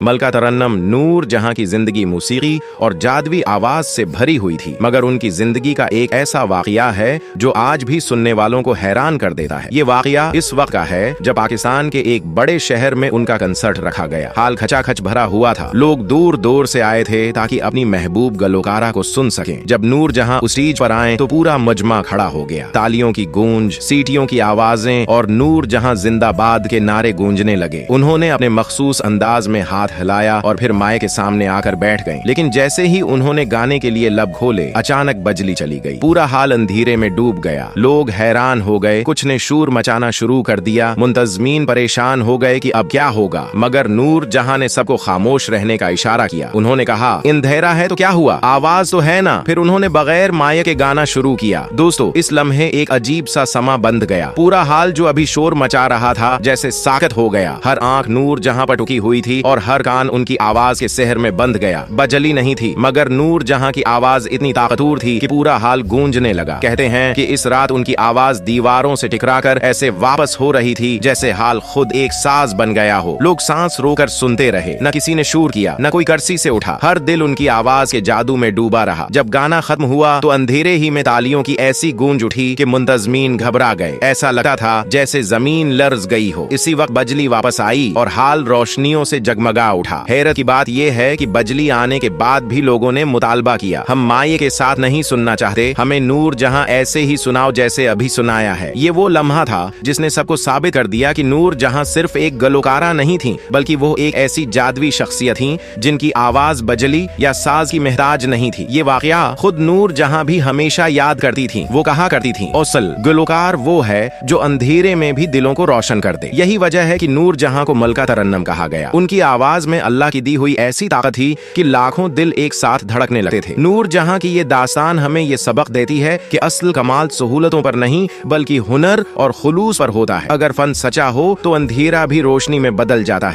मलका तरन्नुम नूर जहां की जिंदगी मौसीकी और जादवी आवाज से भरी हुई थी, मगर उनकी जिंदगी का एक ऐसा वाकया है जो आज भी सुनने वालों को हैरान कर देता है। ये वाकया इस वक्त का है जब पाकिस्तान के एक बड़े शहर में उनका कंसर्ट रखा गया। हाल खचाखच भरा हुआ था। लोग दूर दूर से आए थे ताकि अपनी महबूब गलोकारा को सुन सकें। जब नूर जहां उस स्टेज पर आए तो पूरा मजमा खड़ा हो गया। तालियों की गूंज, सीटियों की आवाजें और नूर जहां जिंदाबाद के नारे गूंजने लगे। उन्होंने अपने मखसूस अंदाज में हाथ हिलाया और फिर माए के सामने आकर बैठ गईं। लेकिन जैसे ही उन्होंने गाने के लिए लब खोले, अचानक बजली चली गई। पूरा हाल अंधेरे में डूब गया। लोग हैरान हो गए, कुछ ने शोर मचाना शुरू कर दिया। मुंतजमीन परेशान हो गए कि अब क्या होगा, मगर नूर जहां ने सबको खामोश रहने का इशारा किया। उन्होंने कहा, अंधेरा है तो क्या हुआ, आवाज तो है ना। फिर उन्होंने बगैर माए के गाना शुरू किया। दोस्तों, इस लम्हे एक अजीब सा समा बंद गया। पूरा हाल जो अभी शोर मचा रहा था जैसे साकत हो गया। हर आंख नूर जहां पर टुकी हुई थी और हर कान उनकी आवाज के शहर में बंद गया। बजली नहीं थी, मगर नूर जहां की आवाज इतनी ताकतवर थी कि पूरा हाल गूंजने लगा। कहते हैं कि इस रात उनकी आवाज दीवारों से टकराकर ऐसे वापस हो रही थी जैसे हाल खुद एक साज बन गया हो। लोग सांस रोकर सुनते रहे, न किसी ने शोर किया, न कोई कर्सी से उठा। हर दिल उनकी आवाज के जादू में डूबा रहा। जब गाना खत्म हुआ तो अंधेरे ही में तालियों की ऐसी गूंज उठी कि मुंतजमीन घबरा गए। ऐसा लगा था जैसे जमीन लर्ज गई हो। इसी वक्त बजली वापस आई और हाल रोशनियों से जगमगा उठा। हैरत की बात यह है कि बजली आने के बाद भी लोगों ने मुतालबा किया, हम माए के साथ नहीं सुनना चाहते, हमें नूर जहां ऐसे ही सुनाओ जैसे अभी सुनाया है। ये वो लम्हा था जिसने सबको साबित कर दिया कि नूर जहां सिर्फ एक गलोकारा नहीं थी, बल्कि वो एक ऐसी जादवी शख्सियत थी जिनकी आवाज बजली या साज की महताज नहीं थी। ये वाकया खुद नूर जहां भी हमेशा याद करती थी। वो कहा करती थी, असल गलोकार वो है जो अंधेरे में भी दिलों को रोशन कर दे। यही वजह है कि नूर जहां को मलका तरन्नुम कहा गया। उनकी आवाज में अल्लाह की दी हुई ऐसी ताकत थी कि लाखों दिल एक साथ धड़कने लगते थे। नूर जहां की ये दास्तान हमें ये सबक देती है कि असल कमाल सहूलतों पर नहीं बल्कि हुनर और खुलूस पर होता है। अगर फन सच्चा हो तो अंधेरा भी रोशनी में बदल जाता है।